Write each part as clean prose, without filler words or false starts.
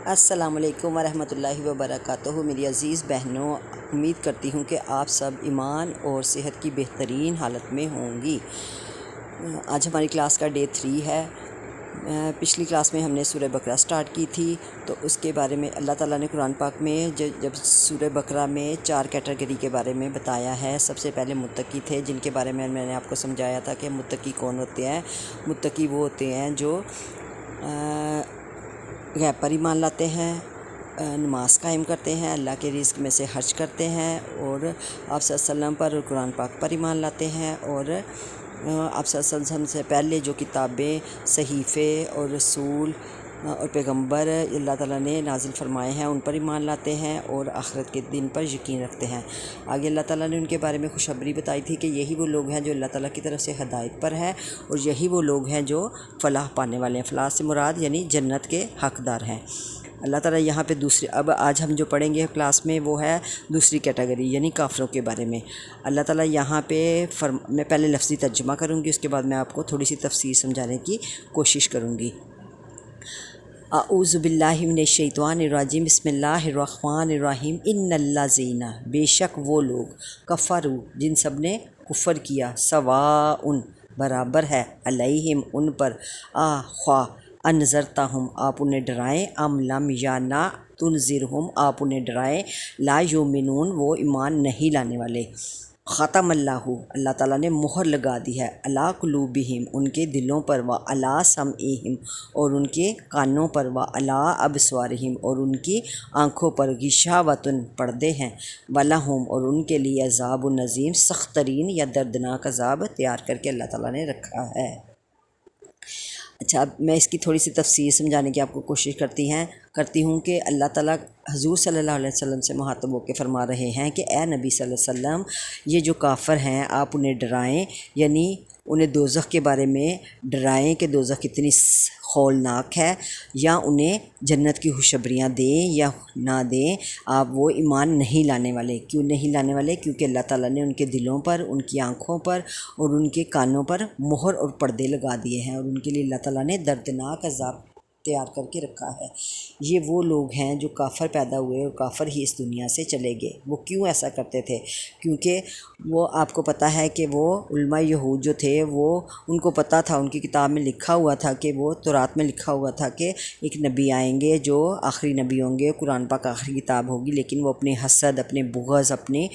السلام علیکم ورحمۃ اللہ وبرکاتہ۔ میری عزیز بہنوں، امید کرتی ہوں کہ آپ سب ایمان اور صحت کی بہترین حالت میں ہوں گی۔ آج ہماری کلاس کا ڈے 3 ہے۔ پچھلی کلاس میں ہم نے سورہ بقرہ سٹارٹ کی تھی، تو اس کے بارے میں اللہ تعالیٰ نے قرآن پاک میں جب سورہ بقرہ میں 4 کیٹیگری کے بارے میں بتایا ہے۔ سب سے پہلے متقی تھے، جن کے بارے میں نے آپ کو سمجھایا تھا کہ متقی کون ہوتے ہیں۔ متقی وہ ہوتے ہیں جو غیب پر ایمان لاتے ہیں، نماز قائم کرتے ہیں، اللہ کے رزق میں سے خرچ کرتے ہیں، اور آپ صلی اللہ علیہ وسلم پر اور قرآن پاک پر ایمان لاتے ہیں، اور آپ صلی اللہ علیہ وسلم سے پہلے جو کتابیں، صحیفے اور رسول اور پیغمبر اللہ تعالیٰ نے نازل فرمائے ہیں ان پر ایمان لاتے ہیں، اور آخرت کے دن پر یقین رکھتے ہیں۔ آگے اللہ تعالیٰ نے ان کے بارے میں خوشخبری بتائی تھی کہ یہی وہ لوگ ہیں جو اللہ تعالیٰ کی طرف سے ہدایت پر ہیں، اور یہی وہ لوگ ہیں جو فلاح پانے والے ہیں۔ فلاح سے مراد یعنی جنت کے حقدار ہیں۔ اللہ تعالیٰ یہاں پہ آج ہم جو پڑھیں گے کلاس میں وہ ہے دوسری کیٹیگری یعنی کافروں کے بارے میں۔ اللہ تعالیٰ یہاں پہ میں پہلے لفظی ترجمہ کروں گی، اس کے بعد میں آپ کو تھوڑی سی تفسیر سمجھانے کی کوشش کروں گی۔ اعوذ باللہ من الشیطان الرجیم، بسم اللہ الرحمن الرحیم۔ ان الذین، بے شک وہ لوگ، کفروا، جن سب نے کفر کیا، سواء، برابر ہے، علیہم، ان پر، خواہ انذرتہم، آپ انہیں ڈرائیں، ام لم، یا نہ تنذرہم، آپ انہیں ڈرائیں، لا یؤمنون، وہ ایمان نہیں لانے والے۔ ختم اللہ، اللہ تعالیٰ نے مہر لگا دی ہے، علی قلوبہم، ان کے دلوں پر، و علی سمعہم، اور ان کے کانوں پر، و علی ابصارہم، اور ان کی آنکھوں پر، غشاوۃ، پردے ہیں، ولہم، اور ان کے لیے عذاب عظیم، سخت ترین یا دردناک عذاب تیار کر کے اللہ تعالیٰ نے رکھا ہے۔ اچھا، اب میں اس کی تھوڑی سی تفصیل سمجھانے کی آپ کو کوشش کرتی ہوں کہ اللہ تعالیٰ حضور صلی اللہ علیہ وسلم سے مخاطب ہو کے فرما رہے ہیں کہ اے نبی صلی اللہ علیہ وسلم، یہ جو کافر ہیں آپ انہیں ڈرائیں، یعنی انہیں دوزخ کے بارے میں ڈرائیں کہ دوزخ کتنی ہولناک ہے، یا انہیں جنت کی خوشخبریاں دیں یا نہ دیں، آپ وہ ایمان نہیں لانے والے۔ کیوں نہیں لانے والے؟ کیونکہ اللہ تعالیٰ نے ان کے دلوں پر، ان کی آنکھوں پر اور ان کے کانوں پر مہر اور پردے لگا دیے ہیں، اور ان کے لیے اللہ تعالیٰ نے دردناک عذاب تیار کر کے رکھا ہے۔ یہ وہ لوگ ہیں جو کافر پیدا ہوئے اور کافر ہی اس دنیا سے چلے گئے۔ وہ کیوں ایسا کرتے تھے؟ کیونکہ وہ آپ کو پتہ ہے کہ وہ علماء یہود جو تھے، وہ ان کو پتہ تھا، ان کی کتاب میں لکھا ہوا تھا کہ وہ تورات میں لکھا ہوا تھا کہ ایک نبی آئیں گے جو آخری نبی ہوں گے، قرآن پاک آخری کتاب ہوگی، لیکن وہ اپنے حسد، اپنے بغض، اپنے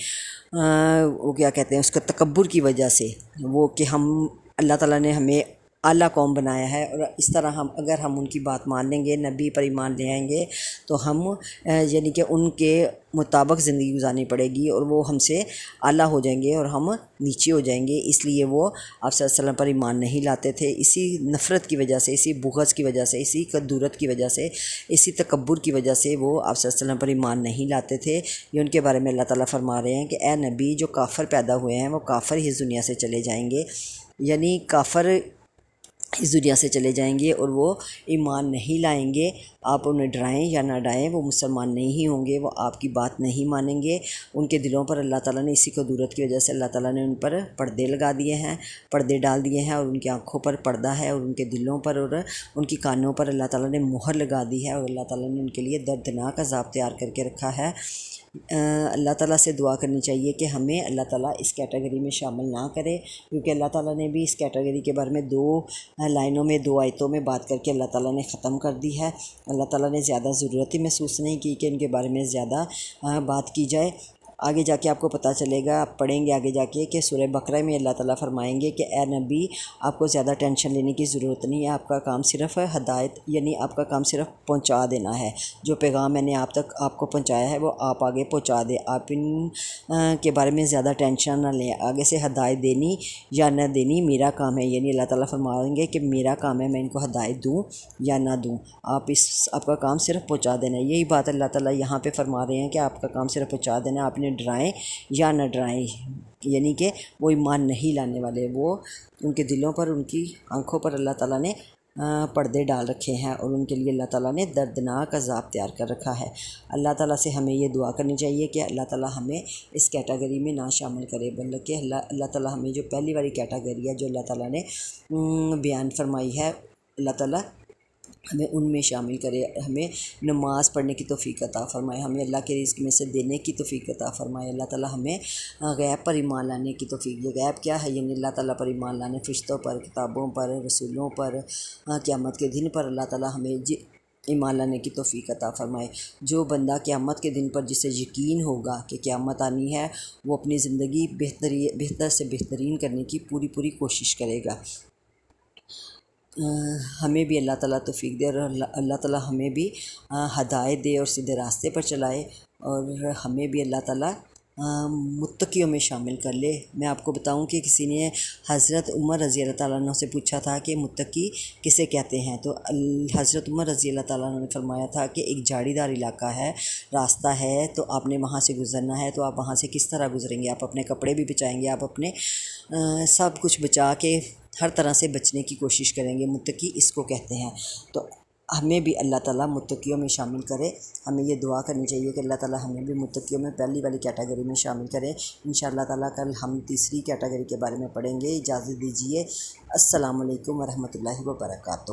وہ کیا کہتے ہیں اس کا تکبر کی وجہ سے، وہ کہ ہم اللہ تعالیٰ نے ہمیں اعلیٰ قوم بنایا ہے، اور اس طرح اگر ہم ان کی بات مان لیں گے، نبی پر ایمان لے آئیں گے، تو ہم یعنی کہ ان کے مطابق زندگی گزارنی پڑے گی، اور وہ ہم سے اعلیٰ ہو جائیں گے اور ہم نیچے ہو جائیں گے۔ اس لیے وہ آپ صلی اللہ علیہ وسلم پر ایمان نہیں لاتے تھے۔ اسی نفرت کی وجہ سے، اسی بغض کی وجہ سے، اسی کدورت کی وجہ سے، اسی تکبر کی وجہ سے وہ آپ صلی اللہ علیہ وسلم پر ایمان نہیں لاتے تھے۔ یہ ان کے بارے میں اللہ تعالیٰ فرما رہے ہیں کہ اے نبی، جو کافر پیدا ہوئے ہیں وہ کافر ہی اس دنیا سے چلے جائیں گے، یعنی کافر اس دنیا سے چلے جائیں گے اور وہ ایمان نہیں لائیں گے۔ آپ انہیں ڈرائیں یا نہ ڈرائیں، وہ مسلمان نہیں ہوں گے، وہ آپ کی بات نہیں مانیں گے۔ ان کے دلوں پر اللہ تعالیٰ نے اسی قدرت کی وجہ سے اللہ تعالیٰ نے ان پر پردے لگا دیے ہیں، پردے ڈال دیے ہیں، اور ان کی آنکھوں پر پردہ ہے، اور ان کے دلوں پر اور ان کی کانوں پر اللہ تعالیٰ نے مہر لگا دی ہے، اور اللہ تعالیٰ نے ان کے لیے دردناک عذاب تیار کر کے رکھا ہے۔ اللہ تعالیٰ سے دعا کرنی چاہیے کہ ہمیں اللہ تعالیٰ اس کیٹیگری میں شامل نہ کرے، کیونکہ اللہ تعالیٰ نے بھی اس کیٹیگری کے بارے میں 2 لائنوں میں، 2 آیتوں میں بات کر کے اللہ تعالیٰ نے ختم کر دی ہے۔ اللہ تعالیٰ نے زیادہ ضرورت ہی محسوس نہیں کی کہ ان کے بارے میں زیادہ بات کی جائے۔ آگے جا کے آپ کو پتہ چلے گا، آپ پڑھیں گے آگے جا کے کہ سورہ بقرہ میں اللہ تعالیٰ فرمائیں گے کہ اے نبی، آپ کو زیادہ ٹینشن لینے کی ضرورت نہیں ہے، آپ کا کام صرف ہدایت، یعنی آپ کا کام صرف پہنچا دینا ہے۔ جو پیغام میں نے آپ تک آپ کو پہنچایا ہے وہ آپ آگے پہنچا دیں۔ آپ ان کے بارے میں زیادہ ٹینشن نہ لیں، آگے سے ہدایت دینی یا نہ دینی میرا کام ہے، یعنی اللہ تعالیٰ فرمائیں گے کہ میرا کام ہے، میں ان کو ہدایت دوں یا نہ دوں، آپ کا کام صرف پہنچا دینا ہے۔ یہی بات اللہ تعالیٰ یہاں پہ فرما رہے ہیں کہ آپ کا کام صرف پہنچا دینا، آپ نے ڈرائیں یا نہ ڈرائیں، یعنی کہ وہ ایمان نہیں لانے والے، وہ ان کے دلوں پر، ان کی آنکھوں پر اللہ تعالیٰ نے پردے ڈال رکھے ہیں، اور ان کے لیے اللہ تعالیٰ نے دردناک عذاب تیار کر رکھا ہے۔ اللہ تعالیٰ سے ہمیں یہ دعا کرنی چاہیے کہ اللہ تعالیٰ ہمیں اس کیٹیگری میں نہ شامل کرے، بلکہ اللہ تعالیٰ ہمیں جو پہلی والی کیٹیگری ہے جو اللہ تعالیٰ نے بیان فرمائی ہے، اللہ تعالیٰ ہمیں ان میں شامل کرے، ہمیں نماز پڑھنے کی توفیق عطا فرمائے، ہمیں اللہ کے رزق میں سے دینے کی توفیق عطا فرمائے۔ اللہ تعالیٰ ہمیں غیب پر ایمان لانے کی توفیق۔ یہ غیب کیا ہے؟ یعنی اللہ تعالیٰ پر ایمان لانے، فرشتوں پر، کتابوں پر، رسولوں پر، قیامت کے دن پر اللہ تعالیٰ ہمیں ایمان لانے کی توفیق عطا فرمائے۔ جو بندہ قیامت کے دن پر جسے یقین ہوگا کہ قیامت آنی ہے، وہ اپنی زندگی بہتر سے بہترین کرنے کی پوری کوشش کرے گا۔ ہمیں بھی اللہ تعالیٰ توفیق دے، اور اللہ تعالیٰ ہمیں بھی ہدایت دے اور سیدھے راستے پر چلائے، اور ہمیں بھی اللہ تعالیٰ متقیوں میں شامل کر لے۔ میں آپ کو بتاؤں کہ کسی نے حضرت عمر رضی اللہ تعالیٰ عنہ سے پوچھا تھا کہ متقی کسے کہتے ہیں، تو حضرت عمر رضی اللہ تعالیٰ عنہ نے فرمایا تھا کہ ایک جھاڑی دار علاقہ ہے، راستہ ہے، تو آپ نے وہاں سے گزرنا ہے، تو آپ وہاں سے کس طرح گزریں گے؟ آپ اپنے کپڑے بھی بچائیں گے، آپ اپنے سب کچھ بچا کے ہر طرح سے بچنے کی کوشش کریں گے۔ متقی اس کو کہتے ہیں۔ تو ہمیں بھی اللہ تعالیٰ متقیوں میں شامل کرے۔ ہمیں یہ دعا کرنی چاہیے کہ اللہ تعالیٰ ہمیں بھی متقیوں میں پہلی والی کیٹیگری میں شامل کرے۔ انشاءاللہ تعالیٰ کل ہم تیسری کیٹیگری کے بارے میں پڑھیں گے۔ اجازت دیجیے۔ السلام علیکم ورحمۃ اللہ وبرکاتہ۔